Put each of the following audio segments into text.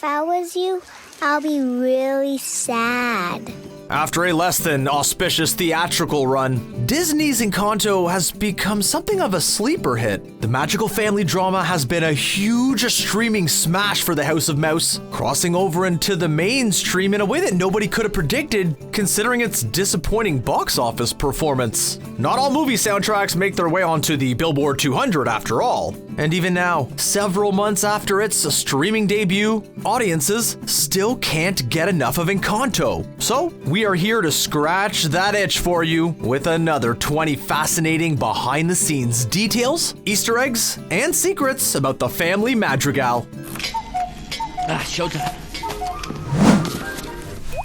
If I was you, I'll be really sad. After a less than auspicious theatrical run, Disney's Encanto has become something of a sleeper hit. The magical family drama has been a huge streaming smash for the House of Mouse, crossing over into the mainstream in a way that nobody could have predicted, considering its disappointing box office performance. Not all movie soundtracks make their way onto the Billboard 200 after all. And even now, several months after its streaming debut, audiences still can't get enough of Encanto. So, we are here to scratch that itch for you with another 20 fascinating behind-the-scenes details, Easter eggs, and secrets about the Family Madrigal. Showtime.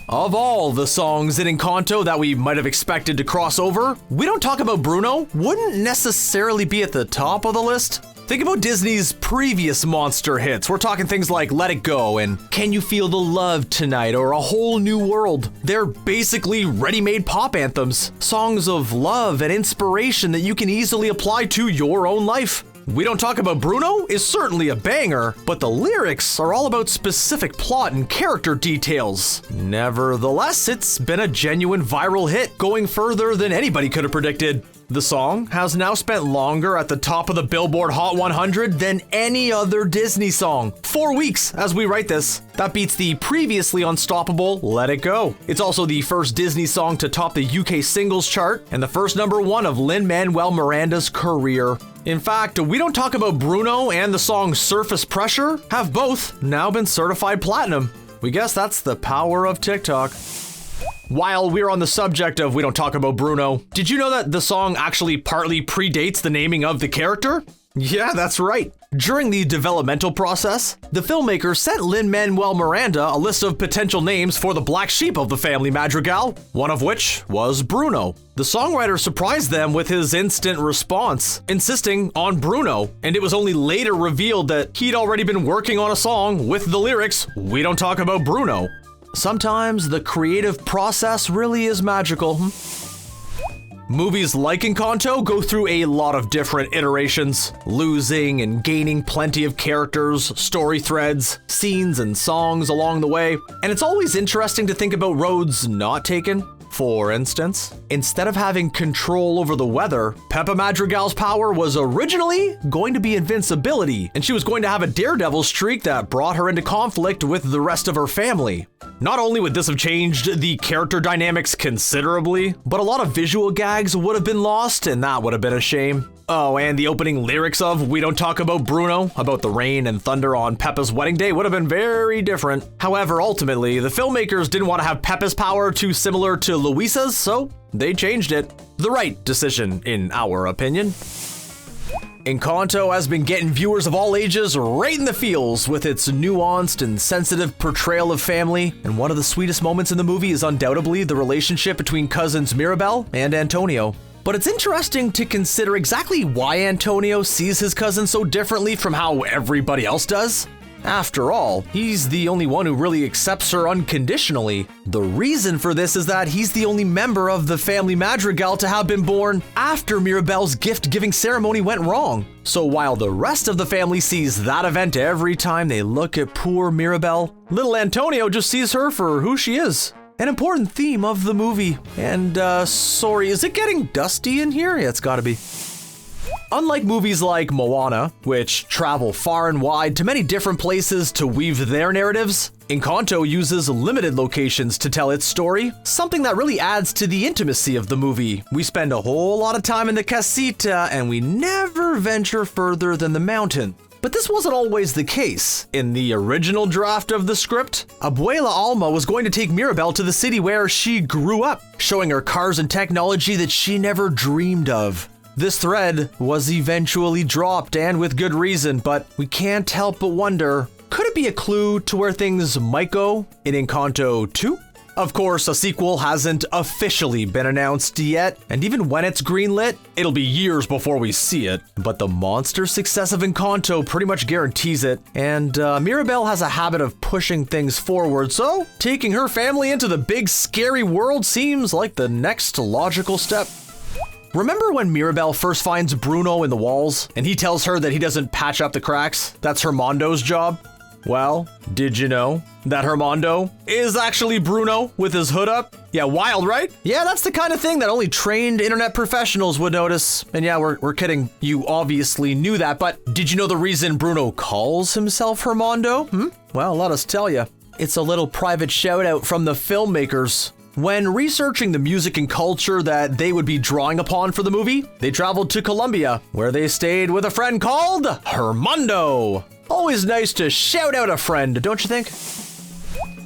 Of all the songs in Encanto that we might have expected to cross over, We Don't Talk About Bruno wouldn't necessarily be at the top of the list. Think about Disney's previous monster hits. We're talking things like Let It Go and Can You Feel the Love Tonight or A Whole New World. They're basically ready-made pop anthems, songs of love and inspiration that you can easily apply to your own life. We Don't Talk About Bruno is certainly a banger, but the lyrics are all about specific plot and character details. Nevertheless, it's been a genuine viral hit, going further than anybody could have predicted. The song has now spent longer at the top of the Billboard Hot 100 than any other Disney song. 4 weeks as we write this. That beats the previously unstoppable Let It Go. It's also the first Disney song to top the UK singles chart and the first #1 of Lin-Manuel Miranda's career. In fact, We Don't Talk About Bruno and the song Surface Pressure have both now been certified platinum. We guess that's the power of TikTok. While we're on the subject of We Don't Talk About Bruno, did you know that the song actually partly predates the naming of the character? Yeah, that's right. During the developmental process, the filmmaker sent Lin-Manuel Miranda a list of potential names for the black sheep of the Family Madrigal, one of which was Bruno. The songwriter surprised them with his instant response, insisting on Bruno, and it was only later revealed that he'd already been working on a song with the lyrics, We Don't Talk About Bruno. Sometimes the creative process really is magical. Movies like Encanto go through a lot of different iterations, losing and gaining plenty of characters, story threads, scenes, and songs along the way. And it's always interesting to think about roads not taken. For instance, instead of having control over the weather, Peppa Madrigal's power was originally going to be invincibility, and she was going to have a daredevil streak that brought her into conflict with the rest of her family. Not only would this have changed the character dynamics considerably, but a lot of visual gags would have been lost, and that would have been a shame. Oh, and the opening lyrics of We Don't Talk About Bruno, about the rain and thunder on Peppa's wedding day, would have been very different. However, ultimately, the filmmakers didn't want to have Peppa's power too similar to Luisa's, so they changed it. The right decision, in our opinion. Encanto has been getting viewers of all ages right in the feels with its nuanced and sensitive portrayal of family, and one of the sweetest moments in the movie is undoubtedly the relationship between cousins Mirabel and Antonio. But it's interesting to consider exactly why Antonio sees his cousin so differently from how everybody else does. After all, he's the only one who really accepts her unconditionally. The reason for this is that he's the only member of the Family Madrigal to have been born after Mirabel's gift-giving ceremony went wrong. So while the rest of the family sees that event every time they look at poor Mirabel, little Antonio just sees her for who she is. An important theme of the movie. And, sorry, is it getting dusty in here? Yeah, it's gotta be. Unlike movies like Moana, which travel far and wide to many different places to weave their narratives, Encanto uses limited locations to tell its story, something that really adds to the intimacy of the movie. We spend a whole lot of time in the Casita, and we never venture further than the mountain. But this wasn't always the case. In the original draft of the script, Abuela Alma was going to take Mirabel to the city where she grew up, showing her cars and technology that she never dreamed of. This thread was eventually dropped, and with good reason, but we can't help but wonder, could it be a clue to where things might go in Encanto 2? Of course, a sequel hasn't officially been announced yet, and even when it's greenlit, it'll be years before we see it. But the monster success of Encanto pretty much guarantees it, and Mirabel has a habit of pushing things forward, so taking her family into the big scary world seems like the next logical step. Remember when Mirabel first finds Bruno in the walls, and he tells her that he doesn't patch up the cracks? That's Hernando's job? Well, did you know that Hernando is actually Bruno with his hood up? Yeah, wild, right? Yeah, that's the kind of thing that only trained internet professionals would notice. And yeah, we're kidding. You obviously knew that, but did you know the reason Bruno calls himself Hernando? Well, let us tell you. It's a little private shout out from the filmmakers. When researching the music and culture that they would be drawing upon for the movie, they traveled to Colombia, where they stayed with a friend called Hernando. Always nice to shout out a friend, don't you think?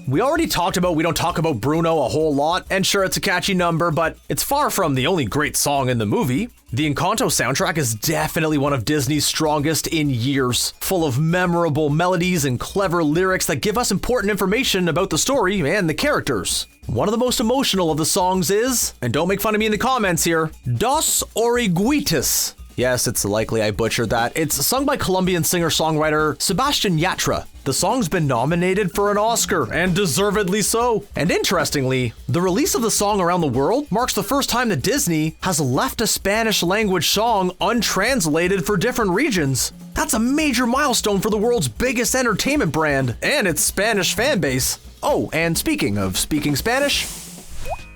We already talked about we don't talk about Bruno a whole lot, and sure, it's a catchy number, but it's far from the only great song in the movie. The Encanto soundtrack is definitely one of Disney's strongest in years, full of memorable melodies and clever lyrics that give us important information about the story and the characters. One of the most emotional of the songs is, and don't make fun of me in the comments here, Dos Oruguitas. Yes, it's likely I butchered that. It's sung by Colombian singer-songwriter Sebastian Yatra. The song's been nominated for an Oscar, and deservedly so. And interestingly, the release of the song around the world marks the first time that Disney has left a Spanish-language song untranslated for different regions. That's a major milestone for the world's biggest entertainment brand and its Spanish fan base. Oh, and speaking of speaking Spanish,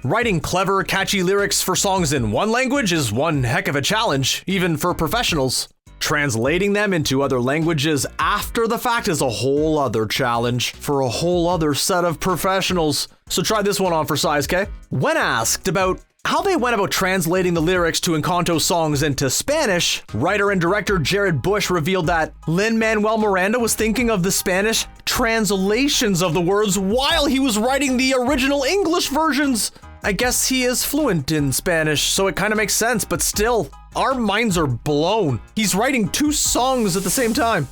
writing clever, catchy lyrics for songs in one language is one heck of a challenge, even for professionals. Translating them into other languages after the fact is a whole other challenge for a whole other set of professionals. So try this one on for size, okay? When asked about how they went about translating the lyrics to Encanto songs into Spanish, writer and director Jared Bush revealed that Lin-Manuel Miranda was thinking of the Spanish translations of the words while he was writing the original English versions. I guess he is fluent in Spanish, so it kind of makes sense, but still, our minds are blown. He's writing 2 songs at the same time.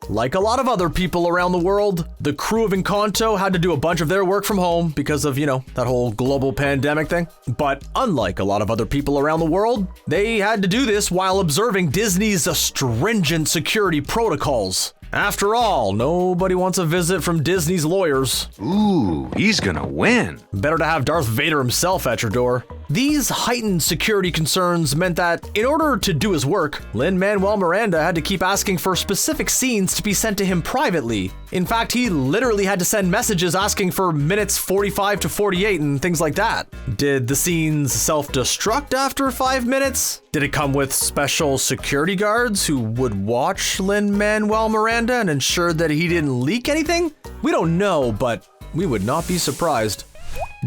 Like a lot of other people around the world, the crew of Encanto had to do a bunch of their work from home because of, that whole global pandemic thing. But unlike a lot of other people around the world, they had to do this while observing Disney's stringent security protocols. After all, nobody wants a visit from Disney's lawyers. Ooh, he's gonna win. Better to have Darth Vader himself at your door. These heightened security concerns meant that, in order to do his work, Lin-Manuel Miranda had to keep asking for specific scenes to be sent to him privately. In fact, he literally had to send messages asking for minutes 45 to 48 and things like that. Did the scenes self-destruct after 5 minutes? Did it come with special security guards who would watch Lin-Manuel Miranda and ensure that he didn't leak anything? We don't know, but we would not be surprised.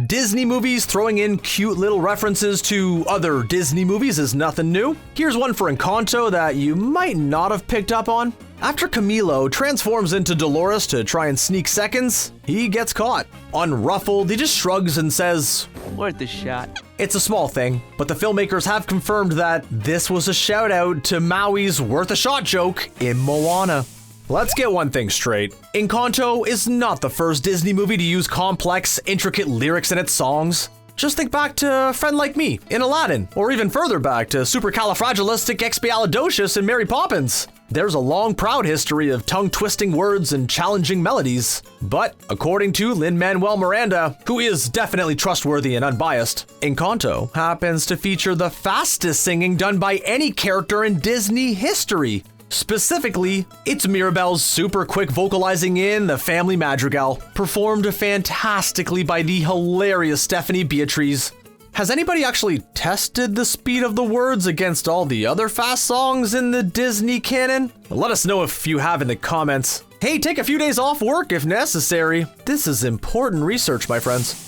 Disney movies throwing in cute little references to other Disney movies is nothing new. Here's one for Encanto that you might not have picked up on. After Camilo transforms into Dolores to try and sneak seconds, he gets caught. Unruffled, he just shrugs and says, "Worth a shot." It's a small thing, but the filmmakers have confirmed that this was a shout out to Maui's worth a shot joke in Moana. Let's get one thing straight. Encanto is not the first Disney movie to use complex, intricate lyrics in its songs. Just think back to Friend Like Me in Aladdin, or even further back to Supercalifragilisticexpialidocious in Mary Poppins. There's a long, proud history of tongue-twisting words and challenging melodies. But according to Lin-Manuel Miranda, who is definitely trustworthy and unbiased, Encanto happens to feature the fastest singing done by any character in Disney history. Specifically, it's Mirabel's super quick vocalizing in the Family Madrigal, performed fantastically by the hilarious Stephanie Beatriz. Has anybody actually tested the speed of the words against all the other fast songs in the Disney canon? Let us know if you have in the comments. Hey, take a few days off work if necessary. This is important research, my friends.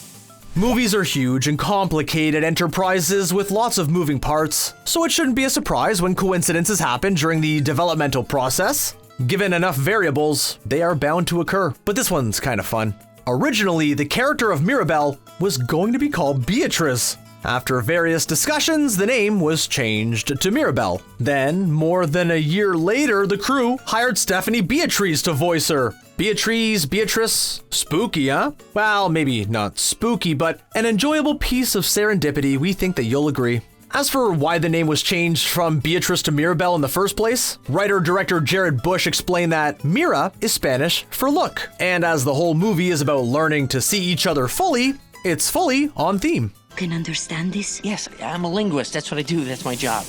Movies are huge and complicated enterprises with lots of moving parts, so it shouldn't be a surprise when coincidences happen during the developmental process. Given enough variables, they are bound to occur. But this one's kind of fun. Originally, the character of Mirabel was going to be called Beatrice. After various discussions, the name was changed to Mirabel. Then, more than a year later, the crew hired Stephanie Beatriz to voice her. Beatrice, spooky, huh? Well, maybe not spooky, but an enjoyable piece of serendipity, we think that you'll agree. As for why the name was changed from Beatrice to Mirabel in the first place, writer-director Jared Bush explained that Mira is Spanish for look, and as the whole movie is about learning to see each other fully, it's fully on theme. Can understand this? Yes, I'm a linguist. That's what I do. That's my job.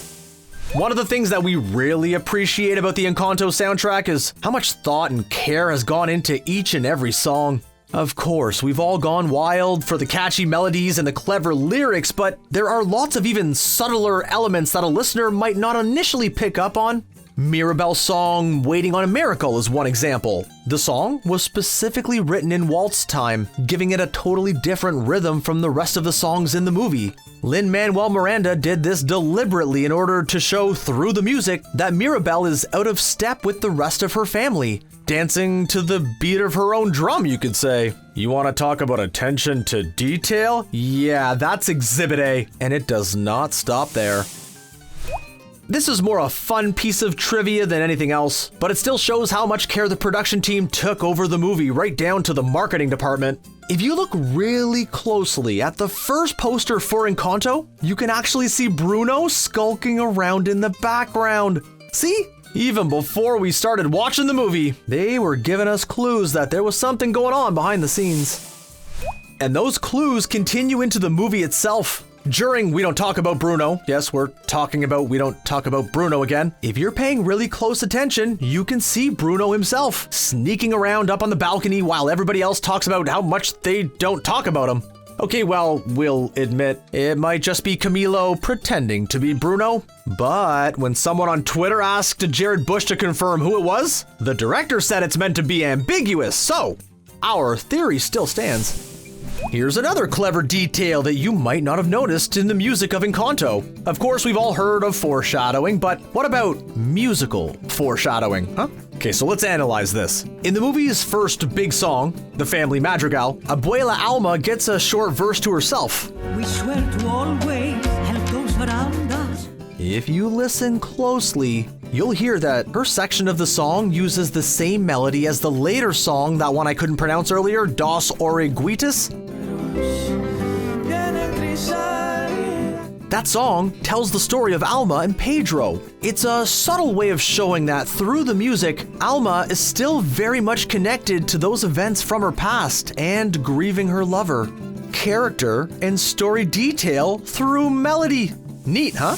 One of the things that we really appreciate about the Encanto soundtrack is how much thought and care has gone into each and every song. Of course, we've all gone wild for the catchy melodies and the clever lyrics, but there are lots of even subtler elements that a listener might not initially pick up on. Mirabel's song Waiting on a Miracle is one example. The song was specifically written in waltz time, giving it a totally different rhythm from the rest of the songs in the movie. Lin-Manuel Miranda did this deliberately in order to show through the music that Mirabel is out of step with the rest of her family, dancing to the beat of her own drum, you could say. You want to talk about attention to detail? Yeah, that's Exhibit A, and it does not stop there. This is more a fun piece of trivia than anything else, but it still shows how much care the production team took over the movie, right down to the marketing department. If you look really closely at the first poster for Encanto, you can actually see Bruno skulking around in the background. See? Even before we started watching the movie, they were giving us clues that there was something going on behind the scenes. And those clues continue into the movie itself. During We Don't Talk About Bruno, yes, we're talking about We Don't Talk About Bruno again. If you're paying really close attention, you can see Bruno himself sneaking around up on the balcony while everybody else talks about how much they don't talk about him. Okay, well, we'll admit it might just be Camilo pretending to be Bruno, but when someone on Twitter asked Jared Bush to confirm who it was, the director said it's meant to be ambiguous, so our theory still stands. Here's another clever detail that you might not have noticed in the music of Encanto. Of course, we've all heard of foreshadowing, but what about musical foreshadowing, huh? Okay, so let's analyze this. In the movie's first big song, the Family Madrigal, Abuela Alma gets a short verse to herself. We swear to always help those around us. If you listen closely, you'll hear that her section of the song uses the same melody as the later song, that one I couldn't pronounce earlier, Dos Oruguitas. That song tells the story of Alma and Pedro. It's a subtle way of showing that through the music, Alma is still very much connected to those events from her past and grieving her lover. Character and story detail through melody. Neat, huh?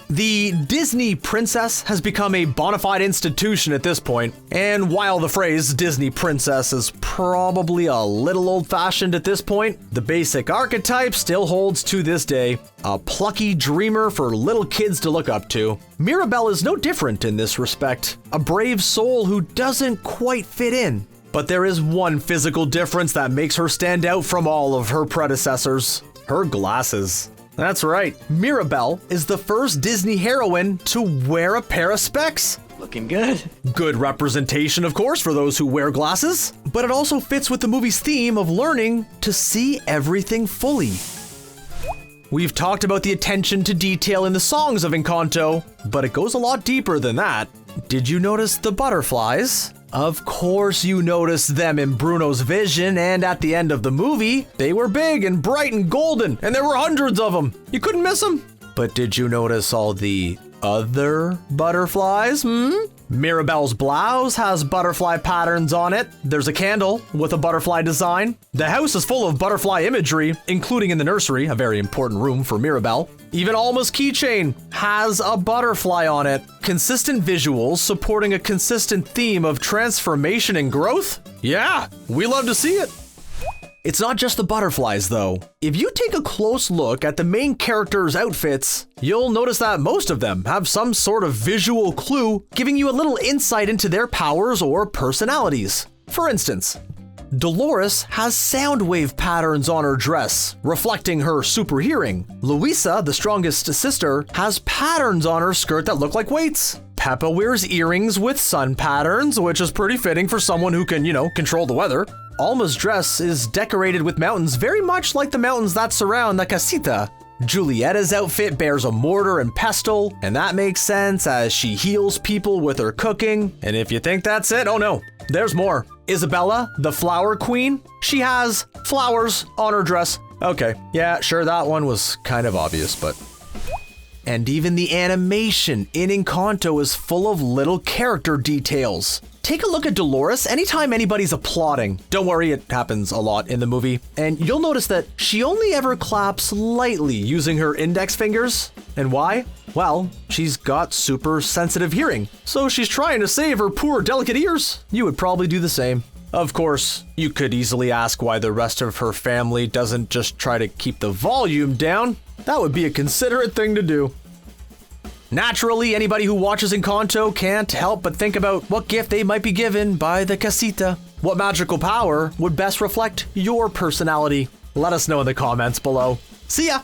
The Disney princess has become a bona fide institution at this point, and while the phrase Disney princess is probably a little old-fashioned at this point, the basic archetype still holds to this day. A plucky dreamer for little kids to look up to. Mirabel is no different in this respect, a brave soul who doesn't quite fit in. But there is one physical difference that makes her stand out from all of her predecessors: her glasses. That's right, Mirabel is the first Disney heroine to wear a pair of specs. Looking good. Good representation, of course, for those who wear glasses, but it also fits with the movie's theme of learning to see everything fully. We've talked about the attention to detail in the songs of Encanto, but it goes a lot deeper than that. Did you notice the butterflies? Of course you noticed them in Bruno's vision, and at the end of the movie, they were big and bright and golden, and there were hundreds of them. You couldn't miss them. But did you notice all the other butterflies? Mirabel's blouse has butterfly patterns on it. There's a candle with a butterfly design. The house is full of butterfly imagery, including in the nursery, a very important room for Mirabel. Even Alma's keychain has a butterfly on it. Consistent visuals supporting a consistent theme of transformation and growth? Yeah, we love to see it. It's not just the butterflies, though. If you take a close look at the main characters' outfits, you'll notice that most of them have some sort of visual clue, giving you a little insight into their powers or personalities. For instance, Dolores has sound wave patterns on her dress, reflecting her super hearing. Luisa, the strongest sister, has patterns on her skirt that look like weights. Peppa wears earrings with sun patterns, which is pretty fitting for someone who can, control the weather. Alma's dress is decorated with mountains very much like the mountains that surround the Casita. Julietta's outfit bears a mortar and pestle, and that makes sense as she heals people with her cooking. And if you think that's it, oh no, there's more. Isabella, the flower queen, she has flowers on her dress. Okay, yeah, sure, that one was kind of obvious, but... And even the animation in Encanto is full of little character details. take a look at Dolores anytime anybody's applauding. Don't worry, it happens a lot in the movie. And you'll notice that she only ever claps lightly using her index fingers. And why? Well, she's got super sensitive hearing, so she's trying to save her poor delicate ears. You would probably do the same. Of course, you could easily ask why the rest of her family doesn't just try to keep the volume down. That would be a considerate thing to do. Naturally, anybody who watches Encanto can't help but think about what gift they might be given by the Casita. What magical power would best reflect your personality? Let us know in the comments below. See ya!